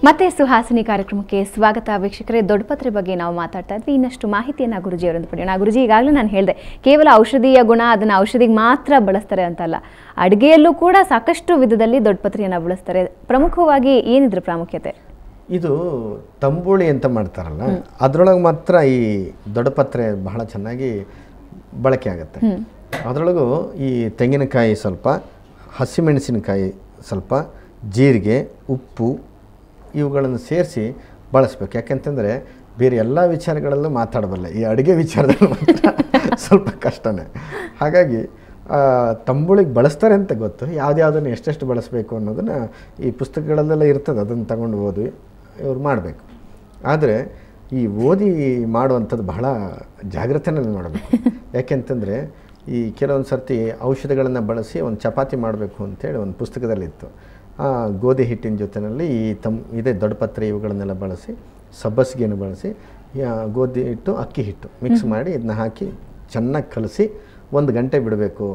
ಮತ್ತೆ ಸುಹಾಸಿನಿ ಕಾರ್ಯಕ್ರಮಕ್ಕೆ ಸ್ವಾಗತ ವೀಕ್ಷಕರೇ. ದೊಡ್ಡಪತ್ರೆ ಬಗ್ಗೆ ನಾವು ಮಾತಾಡ್ತಾ ಇದ್ವಿ. ಇನ್ನಷ್ಟು ಮಾಹಿತಿಯನ್ನು ಗುರುಜಿಯವರಿಂದ ಪಡೆಯೋಣ. ಗುರುಜಿ, ಈಗಾಗಲೇ ನಾನು ಹೇಳಿದೆ, ಕೇವಲ ಔಷಧೀಯ ಗುಣ, ಅದನ್ನು ಔಷಧಿಗೆ ಮಾತ್ರ ಬಳಸ್ತಾರೆ ಅಂತಲ್ಲ, ಅಡುಗೆಯಲ್ಲೂ ಕೂಡ ಸಾಕಷ್ಟು ವಿಧದಲ್ಲಿ ದೊಡ್ಡಪತ್ರೆಯನ್ನು ಬಳಸ್ತಾರೆ. ಪ್ರಮುಖವಾಗಿ ಏನಿದ್ರ ಪ್ರಾಮುಖ್ಯತೆ? ಇದು ತಂಬುಳಿ ಅಂತ ಮಾಡ್ತಾರಲ್ಲ, ಅದರೊಳಗೆ ಮಾತ್ರ ಈ ದೊಡ್ಡಪತ್ರೆ ಬಹಳ ಚೆನ್ನಾಗಿ ಬಳಕೆ ಆಗುತ್ತೆ. ಅದರೊಳಗೂ ಈ ತೆಂಗಿನಕಾಯಿ ಸ್ವಲ್ಪ, ಹಸಿಮೆಣಸಿನಕಾಯಿ ಸ್ವಲ್ಪ, ಜೀರಿಗೆ, ಉಪ್ಪು ಇವುಗಳನ್ನು ಸೇರಿಸಿ ಬಳಸಬೇಕು. ಯಾಕೆಂತಂದರೆ ಬೇರೆ ಎಲ್ಲ ವಿಚಾರಗಳಲ್ಲೂ ಮಾತಾಡಬಲ್ಲ, ಈ ಅಡುಗೆ ವಿಚಾರದಲ್ಲಿ ಮಾತ್ರ ಸ್ವಲ್ಪ ಕಷ್ಟನೇ. ಹಾಗಾಗಿ ತಂಬುಳಿಗೆ ಬಳಸ್ತಾರೆ ಅಂತ ಗೊತ್ತು, ಯಾವುದ್ಯಾವುದನ್ನು ಎಷ್ಟೆಷ್ಟು ಬಳಸಬೇಕು ಅನ್ನೋದನ್ನು ಈ ಪುಸ್ತಕಗಳಲ್ಲೆಲ್ಲ ಇರ್ತದೆ, ಅದನ್ನು ತಗೊಂಡು ಓದಿ ಇವ್ರು ಮಾಡಬೇಕು. ಆದರೆ ಈ ಓದಿ ಮಾಡುವಂಥದ್ದು ಬಹಳ ಜಾಗ್ರತೆಯಲ್ಲಿ ಮಾಡಬೇಕು. ಯಾಕೆಂತಂದರೆ ಈ ಕೆಲವೊಂದು ಸರ್ತಿ ಔಷಧಿಗಳನ್ನು ಬಳಸಿ ಒಂದು ಚಪಾತಿ ಮಾಡಬೇಕು ಅಂತೇಳಿ ಒಂದು ಪುಸ್ತಕದಲ್ಲಿತ್ತು. ಗೋಧಿ ಹಿಟ್ಟಿನ ಜೊತೆಯಲ್ಲಿ ಈ ಇದೇ ದೊಡ್ಡಪತ್ರೆ ಇವುಗಳನ್ನೆಲ್ಲ ಬಳಸಿ, ಸಬ್ಬಸಿಗೆಯನ್ನು ಬಳಸಿ, ಗೋಧಿ ಹಿಟ್ಟು ಅಕ್ಕಿ ಹಿಟ್ಟು ಮಿಕ್ಸ್ ಮಾಡಿ ಇದನ್ನ ಹಾಕಿ ಚೆನ್ನಾಗಿ ಕಲಸಿ 1 ಗಂಟೆ ಬಿಡಬೇಕು,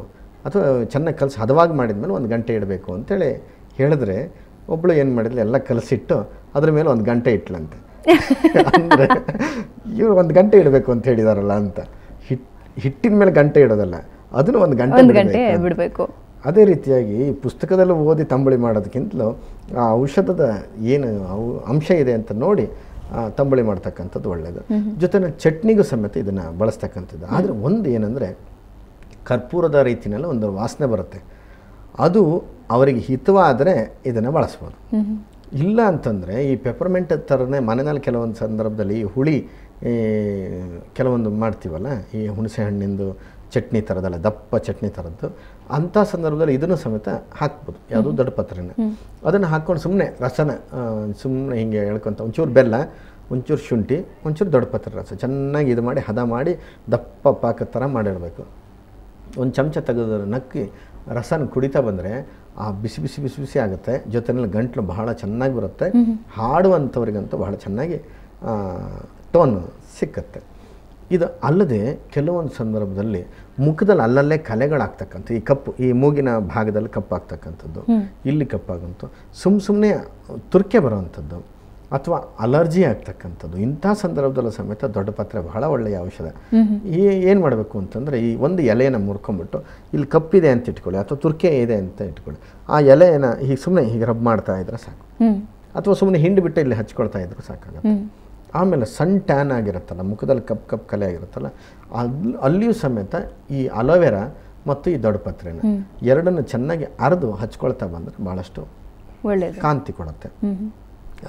ಅಥವಾ ಚೆನ್ನಾಗಿ ಕಲಸಿ ಹದವಾಗಿ ಮಾಡಿದ್ಮೇಲೆ 1 ಗಂಟೆ ಇಡಬೇಕು ಅಂತೇಳಿ ಹೇಳಿದ್ರೆ, ಒಬ್ಬಳು ಏನು ಮಾಡಿದ್ಲು, ಎಲ್ಲ ಕಲಸಿಟ್ಟು ಅದ್ರ ಮೇಲೆ 1 ಗಂಟೆ ಇಟ್ಲಂತೆ. ಅಂದರೆ ಇವ್ರು 1 ಗಂಟೆ ಇಡಬೇಕು ಅಂತ ಹೇಳಿದಾರಲ್ಲ ಅಂತ. ಹಿಟ್ಟಿನ ಮೇಲೆ ಗಂಟೆ ಇಡೋದಲ್ಲ, ಅದನ್ನು 1 ಗಂಟೆ ಬಿಡಬೇಕು. ಅದೇ ರೀತಿಯಾಗಿ ಪುಸ್ತಕದಲ್ಲೂ ಓದಿ ತಂಬುಳಿ ಮಾಡೋದಕ್ಕಿಂತಲೂ ಆ ಔಷಧದ ಏನು ಅಂಶ ಇದೆ ಅಂತ ನೋಡಿ ತಂಬುಳಿ ಮಾಡ್ತಕ್ಕಂಥದ್ದು ಒಳ್ಳೆಯದು. ಜೊತೆಗೆ ಚಟ್ನಿಗೂ ಸಮೇತ ಇದನ್ನು ಬಳಸ್ತಕ್ಕಂಥದ್ದು. ಆದರೆ ಒಂದು ಏನಂದರೆ, ಕರ್ಪೂರದ ರೀತಿಯಲ್ಲಿ ಒಂದು ವಾಸನೆ ಬರುತ್ತೆ, ಅದು ಅವರಿಗೆ ಹಿತವಾದರೆ ಇದನ್ನು ಬಳಸ್ಬೋದು. ಇಲ್ಲ ಅಂತಂದರೆ ಈ ಪೆಪರ್ಮೆಂಟ್ ಥರನೇ ಮನೆಯಲ್ಲಿ ಕೆಲವೊಂದು ಸಂದರ್ಭದಲ್ಲಿ ಈ ಹುಳಿ ಕೆಲವೊಂದು ಮಾಡ್ತೀವಲ್ಲ, ಈ ಹುಣಸೆ ಹಣ್ಣಿಂದು ಚಟ್ನಿ ಥರದಲ್ಲ, ದಪ್ಪ ಚಟ್ನಿ ಥರದ್ದು, ಅಂಥ ಸಂದರ್ಭದಲ್ಲಿ ಇದನ್ನು ಸಮೇತ ಹಾಕ್ಬೋದು. ಯಾವುದು ದೊಡ್ಡಪತ್ರೆನ ಅದನ್ನು ಹಾಕ್ಕೊಂಡು ಸುಮ್ಮನೆ ರಸನ ಸುಮ್ಮನೆ ಹಿಂಗೆ ಹೇಳ್ಕೊತ ಒಂಚೂರು ಬೆಲ್ಲ, ಒಂಚೂರು ಶುಂಠಿ, ಒಂಚೂರು ದೊಡ್ಡಪತ್ರೆ ರಸ ಚೆನ್ನಾಗಿ ಇದು ಮಾಡಿ ಹದ ಮಾಡಿ ದಪ್ಪ ಪಾಕದ ಥರ ಮಾಡಿಡಬೇಕು. 1 ಚಮಚ ತೆಗೆದು ನಕ್ಕಿ ರಸನ ಕುಡಿತಾ ಬಂದರೆ ಆ ಬಿಸಿ ಬಿಸಿ ಬಿಸಿ ಬಿಸಿ ಆಗುತ್ತೆ. ಜೊತೆಯಲ್ಲಿ ಗಂಟ್ಲು ಬಹಳ ಚೆನ್ನಾಗಿ ಬರುತ್ತೆ. ಹಾಡುವಂಥವ್ರಿಗಂತೂ ಬಹಳ ಚೆನ್ನಾಗಿ ಟೋನ್ ಸಿಕ್ಕತ್ತೆ. ಇದು ಅಲ್ಲದೆ ಕೆಲವೊಂದು ಸಂದರ್ಭದಲ್ಲಿ ಮುಖದಲ್ಲಿ ಅಲ್ಲಲ್ಲೇ ಕಲೆಗಳಾಗ್ತಕ್ಕಂಥ, ಈ ಕಪ್ಪು, ಈ ಮೂಗಿನ ಭಾಗದಲ್ಲಿ ಕಪ್ಪಾಗ್ತಕ್ಕಂಥದ್ದು, ಇಲ್ಲಿ ಕಪ್ಪಾಗಂತು, ಸುಮ್ಮನೆ ತುರ್ಕೆ ಬರುವಂಥದ್ದು ಅಥವಾ ಅಲರ್ಜಿ ಆಗ್ತಕ್ಕಂಥದ್ದು, ಇಂಥ ಸಂದರ್ಭದಲ್ಲೂ ಸಮೇತ ದೊಡ್ಡಪತ್ರೆ ಬಹಳ ಒಳ್ಳೆಯ ಔಷಧ. ಏನು ಮಾಡಬೇಕು ಅಂತಂದರೆ, ಈ ಒಂದು ಎಲೆಯನ್ನು ಮುರ್ಕೊಂಬಿಟ್ಟು ಇಲ್ಲಿ ಕಪ್ಪಿದೆ ಅಂತ ಇಟ್ಕೊಳ್ಳಿ, ಅಥವಾ ತುರ್ಕೆ ಇದೆ ಅಂತ ಇಟ್ಕೊಳ್ಳಿ, ಆ ಎಲೆಯನ್ನು ಹೀಗೆ ಸುಮ್ಮನೆ ಹೀಗೆ ರಬ್ ಮಾಡ್ತಾ ಇದ್ರೆ ಸಾಕು, ಅಥವಾ ಸುಮ್ಮನೆ ಹಿಂಡಿಬಿಟ್ಟು ಇಲ್ಲಿ ಹಚ್ಕೊಳ್ತಾ ಇದ್ರೆ ಸಾಕಾಗುತ್ತೆ. ಆಮೇಲೆ ಸಣ್ಣ ಟ್ಯಾನ್ ಆಗಿರುತ್ತಲ್ಲ, ಮುಖದಲ್ಲಿ ಕಪ್ ಕಲೆ ಆಗಿರುತ್ತಲ್ಲ, ಅಲ್ಲಿಯೂ ಸಮೇತ ಈ ಅಲೋವೆರಾ ಮತ್ತು ಈ ದೊಡ್ಡಪತ್ರೆನ ಎರಡನ್ನು ಚೆನ್ನಾಗಿ ಅರೆದು ಹಚ್ಕೊಳ್ತಾ ಬಂದರೆ ಭಾಳಷ್ಟು ಒಳ್ಳೆಯದು, ಕಾಂತಿ ಕೊಡುತ್ತೆ.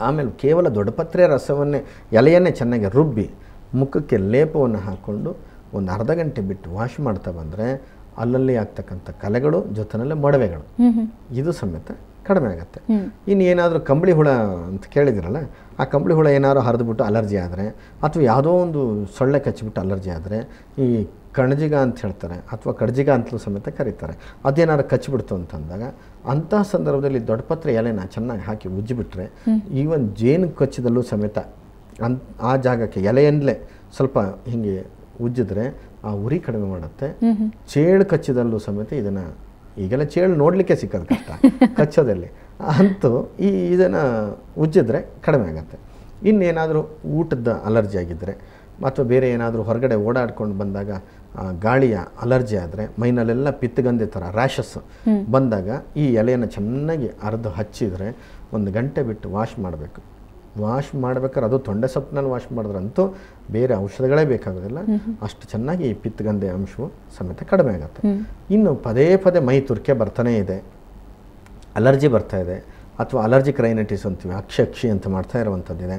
ಆಮೇಲೆ ಕೇವಲ ದೊಡ್ಡಪತ್ರೆ ರಸವನ್ನೇ, ಎಲೆಯನ್ನೇ ಚೆನ್ನಾಗಿ ರುಬ್ಬಿ ಮುಖಕ್ಕೆ ಲೇಪವನ್ನು ಹಾಕ್ಕೊಂಡು 1 ಅರ್ಧ ಗಂಟೆ ಬಿಟ್ಟು ವಾಶ್ ಮಾಡ್ತಾ ಬಂದರೆ ಅಲ್ಲಲ್ಲಿ ಆಗ್ತಕ್ಕಂಥ ಕಲೆಗಳು ಜೊತೆಯಲ್ಲೇ ಮೊಡವೆಗಳು ಇದು ಸಮೇತ ಕಡಿಮೆ ಆಗುತ್ತೆ. ಇನ್ನು ಏನಾದರೂ ಕಂಬಳಿ ಹುಳ ಅಂತ ಕೇಳಿದಿರಲ್ಲ, ಆ ಕಂಬಳಿ ಹುಳ ಏನಾದ್ರು ಹರಿದ್ಬಿಟ್ಟು ಅಲರ್ಜಿ ಆದರೆ, ಅಥವಾ ಯಾವುದೋ ಒಂದು ಸೊಳ್ಳೆ ಕಚ್ಚಿಬಿಟ್ಟು ಅಲರ್ಜಿ ಆದರೆ, ಈ ಕಣಜಿಗ ಅಂತ ಹೇಳ್ತಾರೆ, ಅಥವಾ ಕಡ್ಜಿಗ ಅಂತಲೂ ಸಮೇತ ಕರೀತಾರೆ, ಅದೇನಾದ್ರು ಕಚ್ಚಿಬಿಡ್ತು ಅಂತಂದಾಗ ಅಂಥ ಸಂದರ್ಭದಲ್ಲಿ ದೊಡ್ಡಪತ್ರೆ ಎಲೆನ ಚೆನ್ನಾಗಿ ಹಾಕಿ ಉಜ್ಜಿಬಿಟ್ರೆ, ಈವನ್ ಜೇನು ಕಚ್ಚಿದಲ್ಲೂ ಸಮೇತ ಆ ಜಾಗಕ್ಕೆ ಎಲೆಯಲ್ಲೇ ಸ್ವಲ್ಪ ಹೀಗೆ ಉಜ್ಜಿದ್ರೆ ಆ ಉರಿ ಕಡಿಮೆ ಮಾಡುತ್ತೆ. ಚೇಳು ಕಚ್ಚಿದಲ್ಲೂ ಸಮೇತ ಇದನ್ನು, ಈಗೆಲ್ಲ ಚೇಳು ನೋಡಲಿಕ್ಕೆ ಸಿಕ್ಕೋದು ಕಷ್ಟ, ಕಚ್ಚೋದಲ್ಲಿ ಅಂತೂ ಇದನ್ನು ಉಜ್ಜಿದ್ರೆ ಕಡಿಮೆ ಆಗುತ್ತೆ. ಇನ್ನೇನಾದರೂ ಊಟದ ಅಲರ್ಜಿ ಆಗಿದ್ದರೆ, ಅಥವಾ ಬೇರೆ ಏನಾದರೂ ಹೊರಗಡೆ ಓಡಾಡ್ಕೊಂಡು ಬಂದಾಗ ಗಾಳಿಯ ಅಲರ್ಜಿ ಆದರೆ, ಮೈನಲ್ಲೆಲ್ಲ ಪಿತ್ತಗಂಧೆ ಥರ ರ್ಯಾಷಸ್ ಬಂದಾಗ ಈ ಎಲೆಯನ್ನು ಚೆನ್ನಾಗಿ ಅರ್ದು ಹಚ್ಚಿದರೆ 1 ಗಂಟೆ ಬಿಟ್ಟು ವಾಶ್ ಮಾಡಬೇಕು. ವಾಶ್ ಮಾಡ್ಬೇಕಾದ್ರೆ ಅದು ತೊಂಡೆ ಸೊಪ್ಪಿನಲ್ಲಿ ವಾಶ್ ಮಾಡಿದ್ರಂತೂ ಬೇರೆ ಔಷಧಗಳೇ ಬೇಕಾಗೋದಿಲ್ಲ, ಅಷ್ಟು ಚೆನ್ನಾಗಿ ಈ ಪಿತ್ತಗಂಧೆ ಅಂಶವು ಸಮೇತ ಕಡಿಮೆ ಆಗುತ್ತೆ. ಇನ್ನು ಪದೇ ಪದೇ ಮೈ ತುರ್ಕೆ ಬರ್ತಾನೇ ಇದೆ, ಅಲರ್ಜಿ ಬರ್ತಾ ಇದೆ, ಅಥವಾ ಅಲರ್ಜಿಕ್ ರೈನೈಟಿಸ್ ಅಂತೀವಿ, ಅಕ್ಷಿ ಅಂತ ಮಾಡ್ತಾ ಇರುವಂಥದ್ದಿದೆ,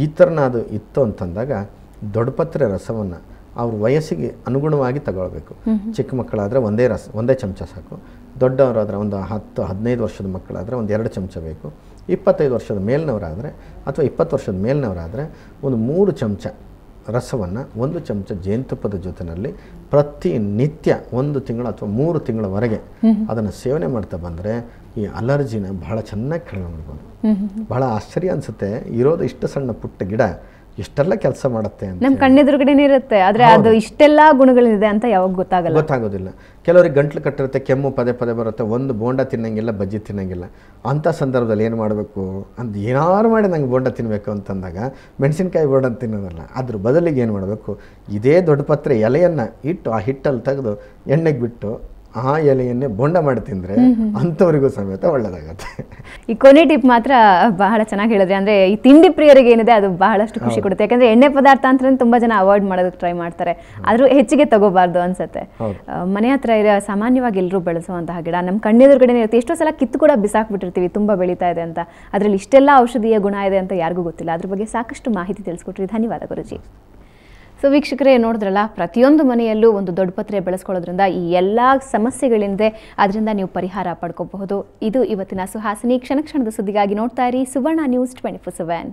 ಈ ಥರನಾದು ಇತ್ತು ಅಂತಂದಾಗ ದೊಡ್ಡಪತ್ರೆ ರಸವನ್ನು ಅವ್ರ ವಯಸ್ಸಿಗೆ ಅನುಗುಣವಾಗಿ ತಗೊಳ್ಬೇಕು. ಚಿಕ್ಕ ಮಕ್ಕಳಾದರೆ ಒಂದೇ ಚಮಚ ಸಾಕು, ದೊಡ್ಡವರಾದರೆ ಒಂದು 10-15 ವರ್ಷದ ಮಕ್ಕಳಾದರೆ 1-2 ಚಮಚ ಬೇಕು, 25 ವರ್ಷದ ಮೇಲಿನವರಾದರೆ ಅಥವಾ 20 ವರ್ಷದ ಮೇಲಿನವರಾದರೆ ಒಂದು 3 ಚಮಚ ರಸವನ್ನು 1 ಚಮಚ ಜೇನುತುಪ್ಪದ ಜೊತೆಯಲ್ಲಿ ಪ್ರತಿನಿತ್ಯ 1 ತಿಂಗಳು ಅಥವಾ 3 ತಿಂಗಳವರೆಗೆ ಅದನ್ನು ಸೇವನೆ ಮಾಡ್ತಾ ಬಂದರೆ ಈ ಅಲರ್ಜಿನ ಬಹಳ ಚೆನ್ನಾಗಿ ಕಡಿಮೆ ಮಾಡ್ಬೋದು. ಬಹಳ ಆಶ್ಚರ್ಯ ಅನಿಸುತ್ತೆ, ಇರೋದು ಇಷ್ಟು ಸಣ್ಣ ಪುಟ್ಟ ಗಿಡ ಎಷ್ಟೆಲ್ಲ ಕೆಲಸ ಮಾಡುತ್ತೆ ಅಂತ ನಮ್ಮ ಕಣ್ಣೆದುರುಗಡೆನೇ ಇರುತ್ತೆ, ಆದರೆ ಅದು ಇಷ್ಟೆಲ್ಲ ಗುಣಗಳಿದೆ ಅಂತ ಯಾವಾಗ ಗೊತ್ತಾಗೋದಿಲ್ಲ. ಕೆಲವರಿಗೆ ಗಂಟ್ಲು ಕಟ್ಟಿರುತ್ತೆ, ಕೆಮ್ಮು ಪದೇ ಪದೇ ಬರುತ್ತೆ, ಒಂದು ಬೋಂಡ ತಿನ್ನಂಗಿಲ್ಲ, ಬಜ್ಜಿ ತಿನ್ನಂಗಿಲ್ಲ. ಅಂಥ ಸಂದರ್ಭದಲ್ಲಿ ಏನು ಮಾಡಬೇಕು ಅಂತ ಏನಾರು ಮಾಡಿ ನಂಗೆ ಬೋಂಡ ತಿನ್ನಬೇಕು ಅಂತಂದಾಗ ಮೆಣಸಿನ್ಕಾಯಿ ಬೋಂಡ ತಿನ್ನೋದಲ್ಲ, ಅದ್ರ ಬದಲಿಗೆ ಏನು ಮಾಡಬೇಕು, ಇದೇ ದೊಡ್ಡಪತ್ರೆ ಎಲೆಯನ್ನು ಇಟ್ಟು ಆ ಹಿಟ್ಟಲ್ಲಿ ತೆಗೆದು ಎಣ್ಣೆಗೆ ಬಿಟ್ಟು ಆ ಎಲೆಯನ್ನೇ ಬೋಂಡ ಮಾಡಿ ತಿಂದರೆ ಅಂಥವರಿಗೂ ಸಮೇತ ಒಳ್ಳೆಯದಾಗತ್ತೆ. ಈ ಕೊನೆ ಟಿಪ್ ಮಾತ್ರ ಬಹಳ ಚೆನ್ನಾಗಿ ಹೇಳಿದ್ರೆ, ಅಂದರೆ ಈ ತಿಂಡಿ ಪ್ರಿಯರಿಗೆ ಏನಿದೆ ಅದು ಬಹಳಷ್ಟು ಖುಷಿ ಕೊಡುತ್ತೆ. ಯಾಕಂದರೆ ಎಣ್ಣೆ ಪದಾರ್ಥ ಅಂತ ತುಂಬ ಜನ ಅವಾಯ್ಡ್ ಮಾಡೋದಕ್ಕೆ ಟ್ರೈ ಮಾಡ್ತಾರೆ, ಆದರೂ ಹೆಚ್ಚಿಗೆ ತಗೋಬಾರ್ದು ಅನ್ಸುತ್ತೆ. ಮನೆ ಹತ್ರ ಇರೋ ಸಾಮಾನ್ಯವಾಗಿ ಎಲ್ಲರೂ ಬೆಳೆಸುವಂತಹ ಗಿಡ ನಮ್ಮ ಕಣ್ಣೆದುರುಗಡೆ ಇರುತ್ತೆ. ಎಷ್ಟೋ ಸಲ ಕಿತ್ತು ಕೂಡ ಬಿಸಾಕ್ಬಿಟ್ಟಿರ್ತೀವಿ, ತುಂಬ ಬೆಳೀತಾ ಇದೆ ಅಂತ. ಅದರಲ್ಲಿ ಇಷ್ಟೆಲ್ಲ ಔಷಧೀಯ ಗುಣ ಇದೆ ಅಂತ ಯಾರಿಗೂ ಗೊತ್ತಿಲ್ಲ. ಅದ್ರ ಬಗ್ಗೆ ಸಾಕಷ್ಟು ಮಾಹಿತಿ ತಿಳಿಸ್ಕೊಟ್ರಿ, ಧನ್ಯವಾದ ಗುರುಜಿ. ಸೊ ವೀಕ್ಷಕರೇ, ನೋಡಿದ್ರಲ್ಲ, ಪ್ರತಿಯೊಂದು ಮನೆಯಲ್ಲೂ ಒಂದು ದೊಡ್ಡಪತ್ರೆ ಬೆಳೆಸ್ಕೊಳ್ಳೋದ್ರಿಂದ ಈ ಎಲ್ಲ ಸಮಸ್ಯೆಗಳಿಂದ ಅದರಿಂದ ನೀವು ಪರಿಹಾರ ಪಡ್ಕೋಬಹುದು. ಇದು ಇವತ್ತಿನ ಸುಹಾಸಿನಿ. ಕ್ಷಣ ಕ್ಷಣದ ಸುದ್ದಿಗಾಗಿ ನೋಡ್ತಾ ಇರಿ ಸುವರ್ಣ ನ್ಯೂಸ್ 24/7.